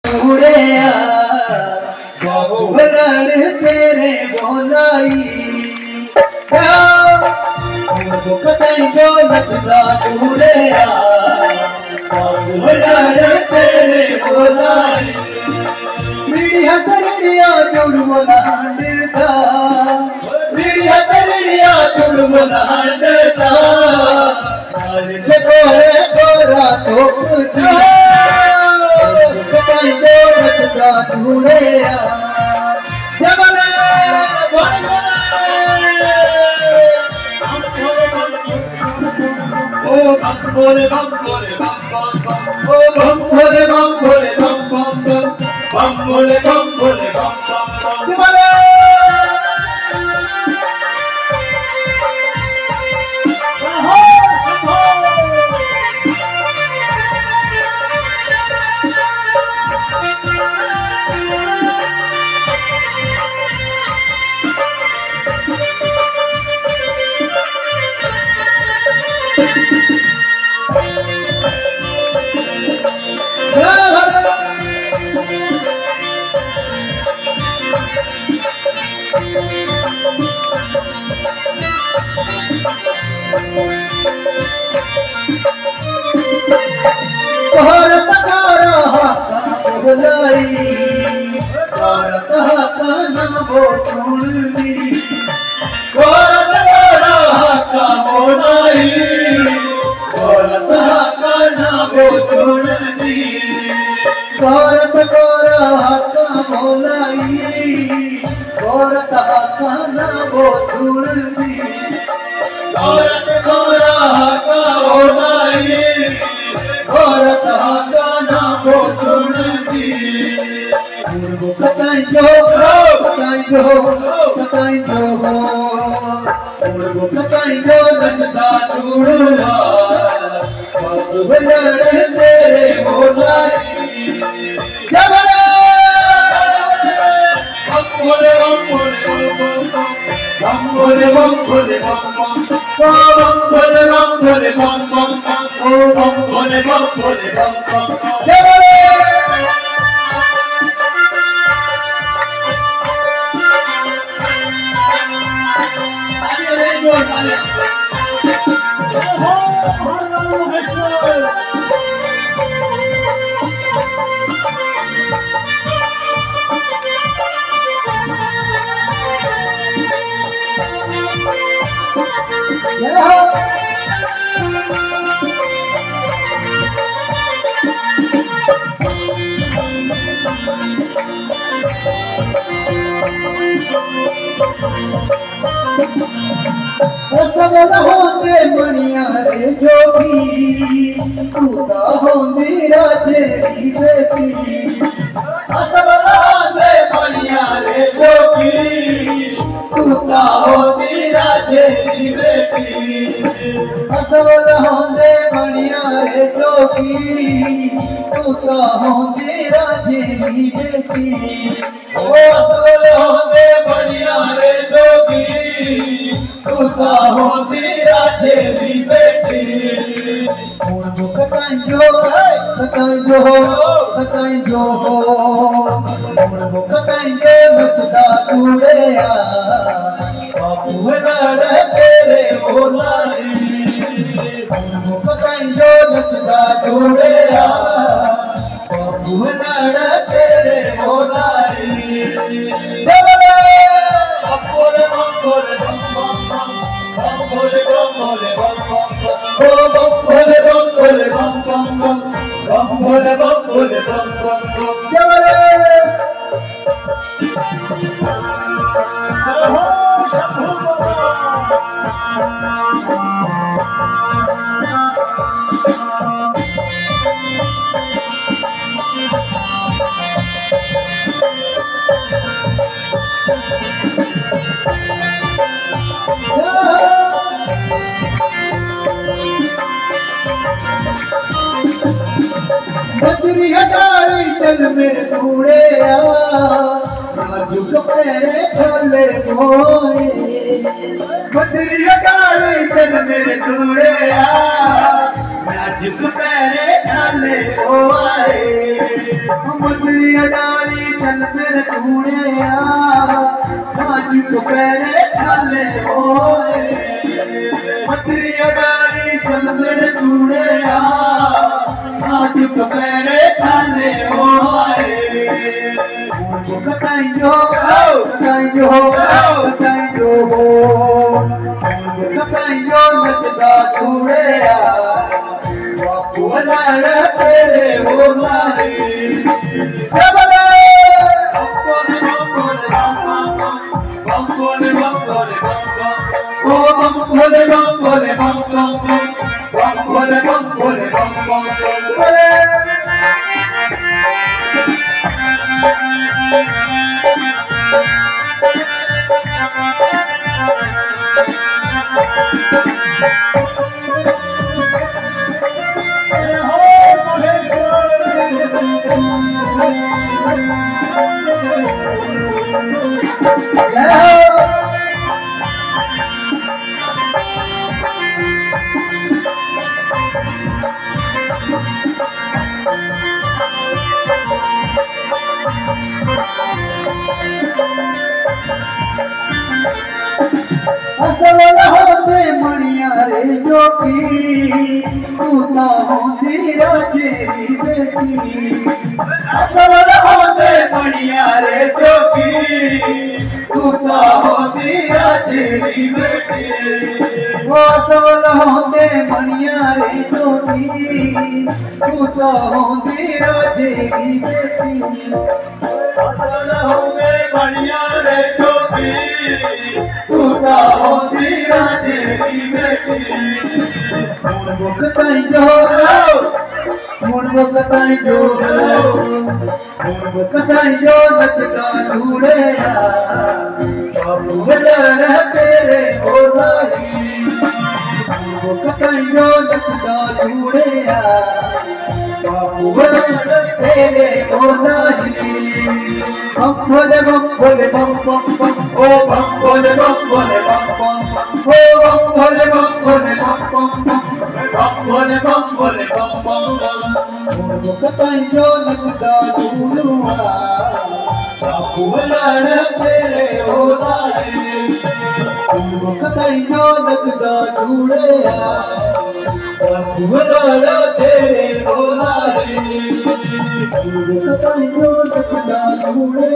उड़ेया बहुलड़ तेरे बोलाई कतई दौलत दा उड़ेया बहुलड़ तेरे बोलाई मीडिया करड़िया जुड़ बोलांडदा मीडिया करड़िया जुड़ बोलांडदा मालिक तोरे तोरा तोपदा कतई दौलत दा उड़ेया जबले बम भोले बम भोले बम बम बम भोले बम भोले बम बम भारत तारा हाथा बोलाई भारत हाथा ना वो सुननी भारत तारा हाथा बोलाई भारत हाथा ना वो सुननी भारत तारा हाथा बोलाई भारत हाथा ना वो सुननी भारत तारा हाथा बोलाई भारत हाथा ना वो सुनती कतई जो नंदा चूड़वा बहुलड़ तेरे बोलाई जबले बम भोले बम भोले बम भोले बम भोले बम भोले बम बम भोले बम भोले बम जबले सबल होंदे मणिया रे जोगी तूता होंदी राजे दी बेटी सबल होंदे मणिया रे जोगी तूता होंदी राजे दी बेटी सबल होंदे मणिया रे जोगी तूता होंदी राजे दी बेटी ओ सबल होंदे मणिया रे जोगी तूता होंदी राजे दी बेटी कतई जो मतदा उड़ेया बहुलड़ तेरे बोलाई कतई जो मतदा उड़ेया बहुलड़ तेरे बोलाई जबले बम भोले बम भोले बम भोले बम भोले जबले बजरी हटाई चल मेरे कूड़ेया नाजुक पैरे चले मोए बजरी हटाई चल मेरे कूड़ेया नाजुक पैरे चले मोए मछली अडारी चल फिर कूड़े आज दोपहरे चले होए मछली अडारी चल फिर कूड़े आज दोपहरे चले होए बताइयो बताइयो बताइयो बताइयो नचदा कूड़े बापू लड़ तेरे हो लारे असवला होते मणिया रे जोगी तू ना होती राजेरी बेटी असवला होते मणिया रे जोगी तू ना होती राजेरी बेटी असवला होते मणिया रे जोगी तू तो होती राजेरी बेटी असवला होते मणिया रे जोगी तूता होती राजेरी बेटी मुड़ बताइयो नचदा झूड़े बाबू लड़ तेरे हो लाही मुड़ बताइयो नचदा झूड़े बाबू लड़ तेरे हो लाही बम भोले बम बम ओ बम भोले बम बम ओ बम भोले बम भोले बम बताइयो नचदा झूलुआ बापू लड़ तेरे हो लाए बताइयो नचदा झूड़े बापू लड़ तेरे हो लाए बताइयो नचदा झूड़े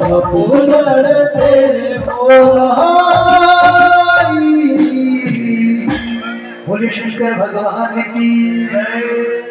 बापू लड़ तेरे हो लाए। बोले शंकर भगवान की जय।